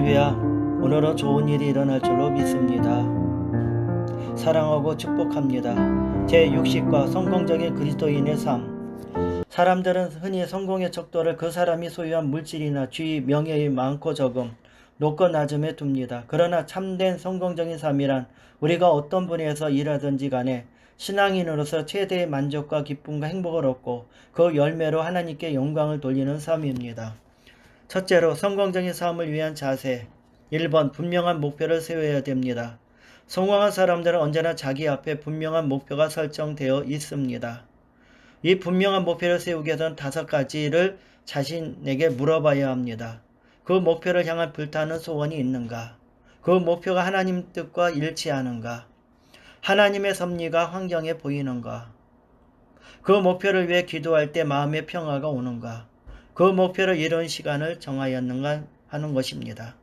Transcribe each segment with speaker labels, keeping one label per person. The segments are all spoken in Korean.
Speaker 1: 할렐루야. 오늘은 좋은 일이 일어날 줄로 믿습니다. 사랑하고 축복합니다. 제60과 성공적인 그리스도인의 삶. 사람들은 흔히 성공의 척도를 그 사람이 소유한 물질이나 지위, 명예의 많고 적음, 높고 낮음에 둡니다. 그러나 참된 성공적인 삶이란 우리가 어떤 분야에서 일하든지 간에 신앙인으로서 최대의 만족과 기쁨과 행복을 얻고 그 열매로 하나님께 영광을 돌리는 삶입니다. 첫째로 성공적인 삶을 위한 자세. 1번 분명한 목표를 세워야 됩니다. 성공한 사람들은 언제나 자기 앞에 분명한 목표가 설정되어 있습니다. 이 분명한 목표를 세우기 위해서는 5가지를 자신에게 물어봐야 합니다. 그 목표를 향한 불타는 소원이 있는가? 그 목표가 하나님 뜻과 일치하는가? 하나님의 섭리가 환경에 보이는가? 그 목표를 위해 기도할 때 마음의 평화가 오는가? 그 목표를 이룬 시간을 정하였는가 하는 것입니다.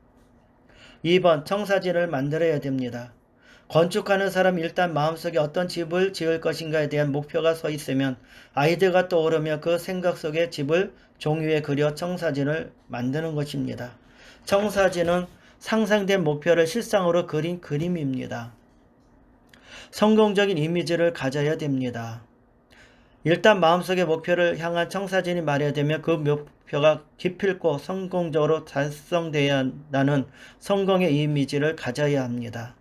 Speaker 1: 2번 청사진을 만들어야 됩니다. 건축하는 사람 일단 마음속에 어떤 집을 지을 것인가에 대한 목표가 서 있으면 아이디어가 떠오르며 그 생각 속에 집을 종이에 그려 청사진을 만드는 것입니다. 청사진은 상상된 목표를 실상으로 그린 그림입니다. 성공적인 이미지를 가져야 됩니다. 일단 마음속의 목표를 향한 청사진이 마련되면 그 목표가 기필코 성공적으로 달성돼야 한다는 성공의 이미지를 가져야 합니다.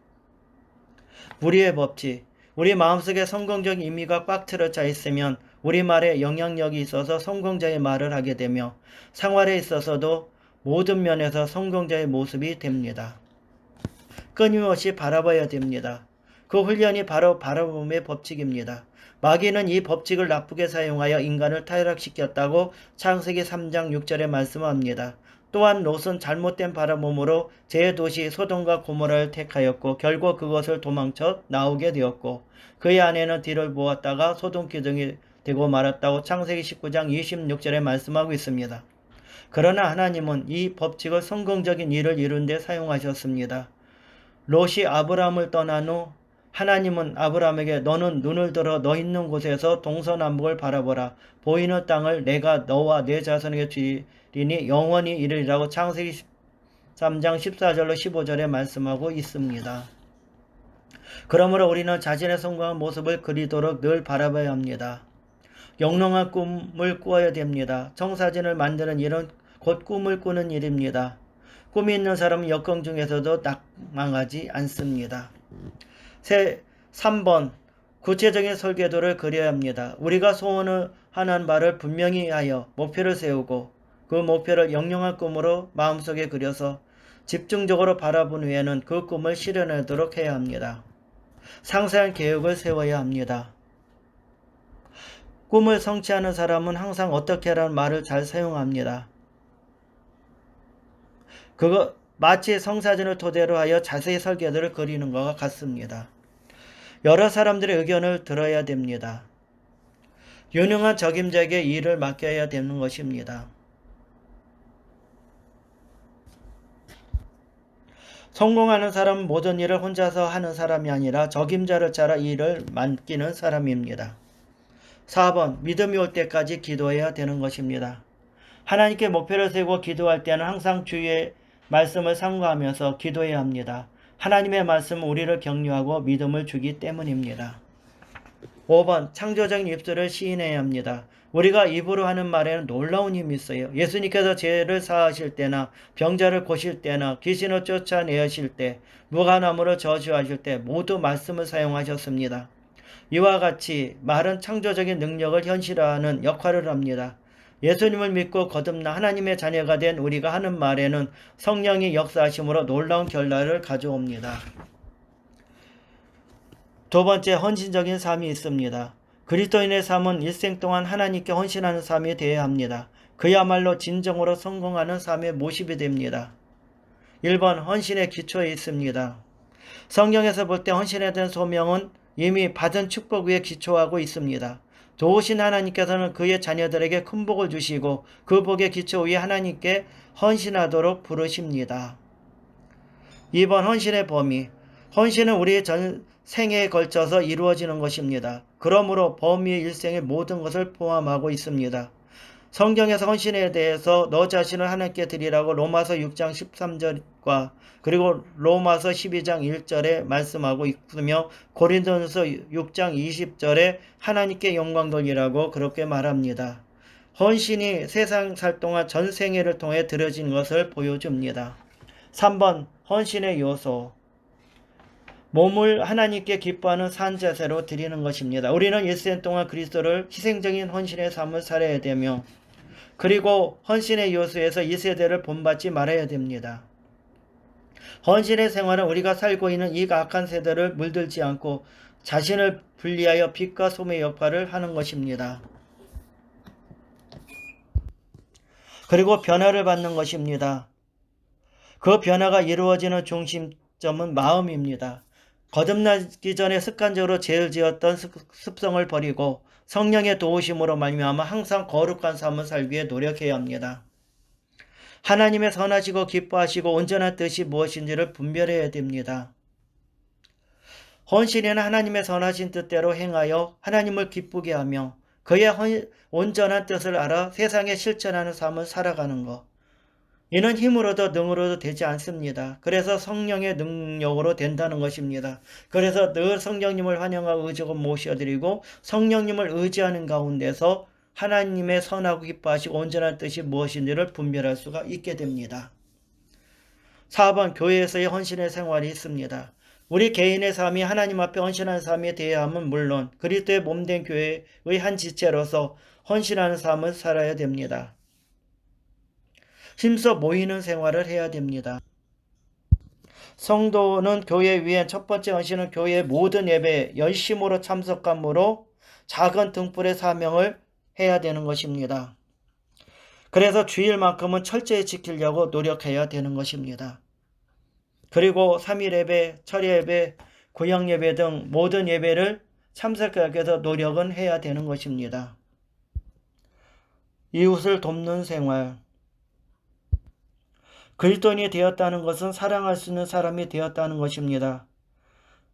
Speaker 1: 무리의 법칙. 우리 마음속에 성공적인 의미가 꽉 틀어져 있으면 우리말에 영향력이 있어서 성공자의 말을 하게 되며 생활에 있어서도 모든 면에서 성공자의 모습이 됩니다. 끊임없이 바라봐야 됩니다. 그 훈련이 바로 바라봄의 법칙입니다. 마귀는 이 법칙을 나쁘게 사용하여 인간을 타락시켰다고 창세기 3장 6절에 말씀합니다. 또한 롯은 잘못된 바라봄으로 제 도시 소돔과 고모라를 택하였고 결국 그것을 도망쳐 나오게 되었고 그의 아내는 뒤를 보았다가 소돔 기둥이 되고 말았다고 창세기 19장 26절에 말씀하고 있습니다. 그러나 하나님은 이 법칙을 성공적인 일을 이룬 데 사용하셨습니다. 롯이 아브라함을 떠난 후 하나님은 아브라함에게 너는 눈을 들어 너 있는 곳에서 동서남북을 바라보라. 보이는 땅을 내가 너와 내 자손에게 주리니 영원히 이르리라고 창세기 3장 14절로 15절에 말씀하고 있습니다. 그러므로 우리는 자신의 성공한 모습을 그리도록 늘 바라봐야 합니다. 영롱한 꿈을 꾸어야 됩니다. 청사진을 만드는 일은 곧 꿈을 꾸는 일입니다. 꿈이 있는 사람은 역경 중에서도 낙망하지 않습니다. 3번 구체적인 설계도를 그려야 합니다. 우리가 소원을 하는 바를 분명히 하여 목표를 세우고 그 목표를 영롱한 꿈으로 마음속에 그려서 집중적으로 바라본 후에는 그 꿈을 실현하도록 해야 합니다. 상세한 계획을 세워야 합니다. 꿈을 성취하는 사람은 항상 어떻게라는 말을 잘 사용합니다. 그거 마치 성사진을 토대로 하여 자세히 설계도를 그리는 것과 같습니다. 여러 사람들의 의견을 들어야 됩니다. 유능한 적임자에게 일을 맡겨야 되는 것입니다. 성공하는 사람은 모든 일을 혼자서 하는 사람이 아니라 적임자를 따라 일을 맡기는 사람입니다. 4번 믿음이 올 때까지 기도해야 되는 것입니다. 하나님께 목표를 세우고 기도할 때는 항상 주의 말씀을 상고하면서 기도해야 합니다. 하나님의 말씀은 우리를 격려하고 믿음을 주기 때문입니다. 5번 창조적인 입술을 시인해야 합니다. 우리가 입으로 하는 말에는 놀라운 힘이 있어요. 예수님께서 죄를 사하실 때나 병자를 고실 때나 귀신을 쫓아내실 때 무화과나무를 저주하실 때 모두 말씀을 사용하셨습니다. 이와 같이 말은 창조적인 능력을 현실화하는 역할을 합니다. 예수님을 믿고 거듭나 하나님의 자녀가 된 우리가 하는 말에는 성령이 역사하심으로 놀라운 결과를 가져옵니다. 두 번째, 헌신적인 삶이 있습니다. 그리스도인의 삶은 일생 동안 하나님께 헌신하는 삶이 되어야 합니다. 그야말로 진정으로 성공하는 삶의 모습이 됩니다. 1번, 헌신의 기초에 있습니다. 성경에서 볼 때 헌신에 대한 소명은 이미 받은 축복 위에 기초하고 있습니다. 도우신 하나님께서는 그의 자녀들에게 큰 복을 주시고 그 복의 기초 위에 하나님께 헌신하도록 부르십니다. 2번 헌신의 범위. 헌신은 우리의 전 생애에 걸쳐서 이루어지는 것입니다. 그러므로 범위의 일생의 모든 것을 포함하고 있습니다. 성경에서 헌신에 대해서 너 자신을 하나님께 드리라고 로마서 6장 13절과 그리고 로마서 12장 1절에 말씀하고 있으며 고린도전서 6장 20절에 하나님께 영광 돌리라고 그렇게 말합니다. 헌신이 세상 살 동안 전 생애를 통해 드려진 것을 보여줍니다. 3번 헌신의 요소. 몸을 하나님께 기뻐하는 산자세로 드리는 것입니다. 우리는 일생 동안 그리스도를 희생적인 헌신의 삶을 살아야 되며 그리고 헌신의 요소에서 이 세대를 본받지 말아야 됩니다. 헌신의 생활은 우리가 살고 있는 이 악한 세대를 물들지 않고 자신을 분리하여 빛과 소금의 역할을 하는 것입니다. 그리고 변화를 받는 것입니다. 그 변화가 이루어지는 중심점은 마음입니다. 거듭나기 전에 습관적으로 죄를 지었던 습성을 버리고 성령의 도우심으로 말미암아 항상 거룩한 삶을 살기 위해 노력해야 합니다. 하나님의 선하시고 기뻐하시고 온전한 뜻이 무엇인지를 분별해야 됩니다. 헌신에는 하나님의 선하신 뜻대로 행하여 하나님을 기쁘게 하며 그의 온전한 뜻을 알아 세상에 실천하는 삶을 살아가는 것. 이는 힘으로도 능으로도 되지 않습니다. 그래서 성령의 능력으로 된다는 것입니다. 그래서 늘 성령님을 환영하고 의지하고 모셔드리고 성령님을 의지하는 가운데서 하나님의 선하고 기뻐하시고 온전한 뜻이 무엇인지를 분별할 수가 있게 됩니다. 4번 교회에서의 헌신의 생활이 있습니다. 우리 개인의 삶이 하나님 앞에 헌신하는 삶이 되어야 함은 물론 그리스도의 몸된 교회의 한 지체로서 헌신하는 삶을 살아야 됩니다. 힘써 모이는 생활을 해야 됩니다. 성도는 교회 위에 첫 번째 헌신은 교회의 모든 예배에 열심으로 참석함으로 작은 등불의 사명을 해야 되는 것입니다. 그래서 주일만큼은 철저히 지키려고 노력해야 되는 것입니다. 그리고 3일 예배, 철 예배, 구역 예배 등 모든 예배를 참석하기 위해서 노력은 해야 되는 것입니다. 이웃을 돕는 생활. 그리스도인이 되었다는 것은 사랑할 수 있는 사람이 되었다는 것입니다.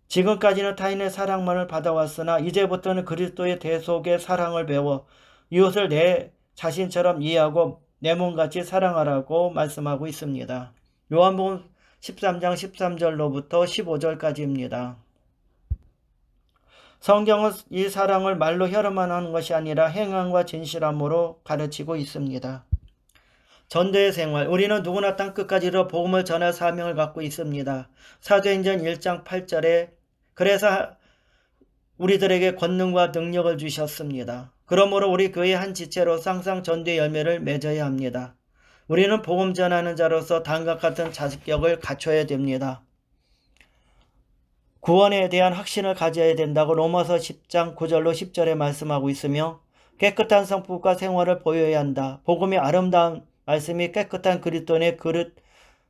Speaker 1: 지금까지는 타인의 사랑만을 받아왔으나 이제부터는 그리스도의 대속의 사랑을 배워 이웃을 내 자신처럼 이해하고 내 몸같이 사랑하라고 말씀하고 있습니다. 요한복음 13장 13절로부터 15절까지입니다. 성경은 이 사랑을 말로 혈험만 하는 것이 아니라 행함과 진실함으로 가르치고 있습니다. 전도의 생활. 우리는 누구나 땅끝까지로 복음을 전할 사명을 갖고 있습니다. 사도행전 1장 8절에 그래서 우리들에게 권능과 능력을 주셨습니다. 그러므로 우리 교회의 한 지체로서 항상 전도의 열매를 맺어야 합니다. 우리는 복음 전하는 자로서 단각 같은 자격을 갖춰야 됩니다. 구원에 대한 확신을 가져야 된다고 로마서 10장 9절로 10절에 말씀하고 있으며 깨끗한 성품과 생활을 보여야 한다. 복음의 아름다운 말씀이 깨끗한 그리스도인의 그릇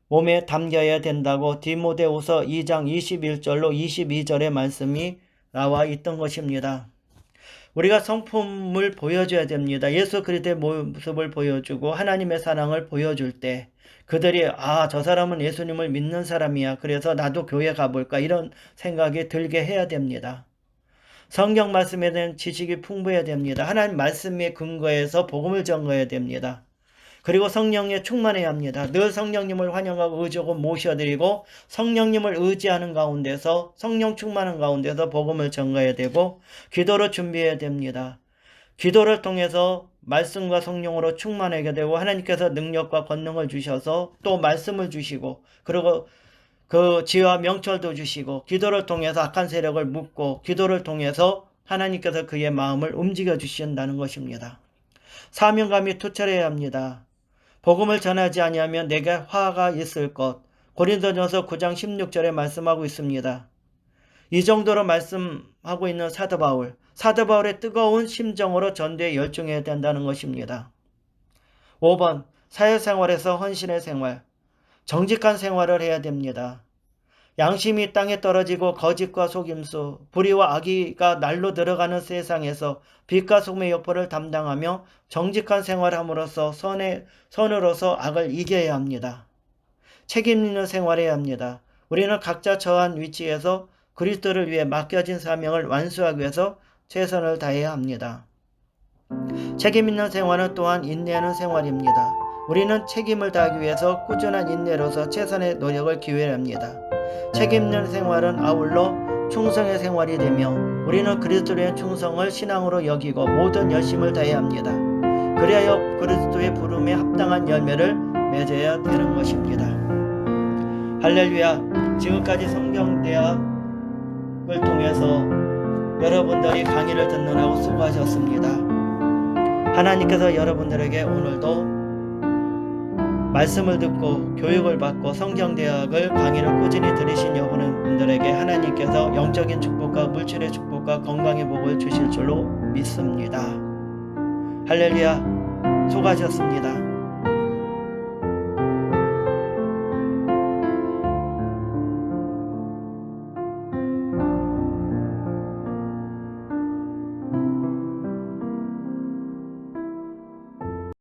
Speaker 1: 몸에 담겨야 된다고 디모데후서 2장 21절로 22절의 말씀이 나와 있던 것입니다. 우리가 성품을 보여줘야 됩니다. 예수 그리스도의 모습을 보여주고 하나님의 사랑을 보여줄 때 그들이 저 사람은 예수님을 믿는 사람이야. 그래서 나도 교회 가볼까 이런 생각이 들게 해야 됩니다. 성경 말씀에 대한 지식이 풍부해야 됩니다. 하나님 말씀에 근거해서 복음을 전거해야 됩니다. 그리고 성령에 충만해야 합니다. 늘 성령님을 환영하고 의지하고 모셔드리고 성령님을 의지하는 가운데서 성령 충만한 가운데서 복음을 전가해야 되고 기도를 준비해야 됩니다. 기도를 통해서 말씀과 성령으로 충만하게 되고 하나님께서 능력과 권능을 주셔서 또 말씀을 주시고 그리고 그 지혜와 명철도 주시고 기도를 통해서 악한 세력을 묶고 기도를 통해서 하나님께서 그의 마음을 움직여 주신다는 것입니다. 사명감이 투철해야 합니다. 복음을 전하지 아니하면 내게 화가 있을 것. 고린도전서 9장 16절에 말씀하고 있습니다. 이 정도로 말씀하고 있는 사도 바울. 사도 바울의 뜨거운 심정으로 전도에 열중해야 된다는 것입니다. 5번 사회생활에서 헌신의 생활. 정직한 생활을 해야 됩니다. 양심이 땅에 떨어지고 거짓과 속임수, 불의와 악의가 날로 들어가는 세상에서 빛과 소금의 역할을 담당하며 정직한 생활을 함으로써 선으로서 악을 이겨야 합니다. 책임 있는 생활을 해야 합니다. 우리는 각자 처한 위치에서 그리스도를 위해 맡겨진 사명을 완수하기 위해서 최선을 다해야 합니다. 책임 있는 생활은 또한 인내하는 생활입니다. 우리는 책임을 다하기 위해서 꾸준한 인내로서 최선의 노력을 기울여야 합니다. 책임 있는 생활은 아울러 충성의 생활이 되며 우리는 그리스도의 충성을 신앙으로 여기고 모든 열심을 다해야 합니다. 그리하여 그리스도의 부름에 합당한 열매를 맺어야 되는 것입니다. 할렐루야. 지금까지 성경대학을 통해서 여러분들이 강의를 듣느라고 수고하셨습니다. 하나님께서 여러분들에게 오늘도 말씀을 듣고 교육을 받고 성경대학을 강의를 꾸준히 들으신 여러분들에게 하나님께서 영적인 축복과 물질의 축복과 건강의 복을 주실 줄로 믿습니다. 할렐루야. 수고하셨습니다.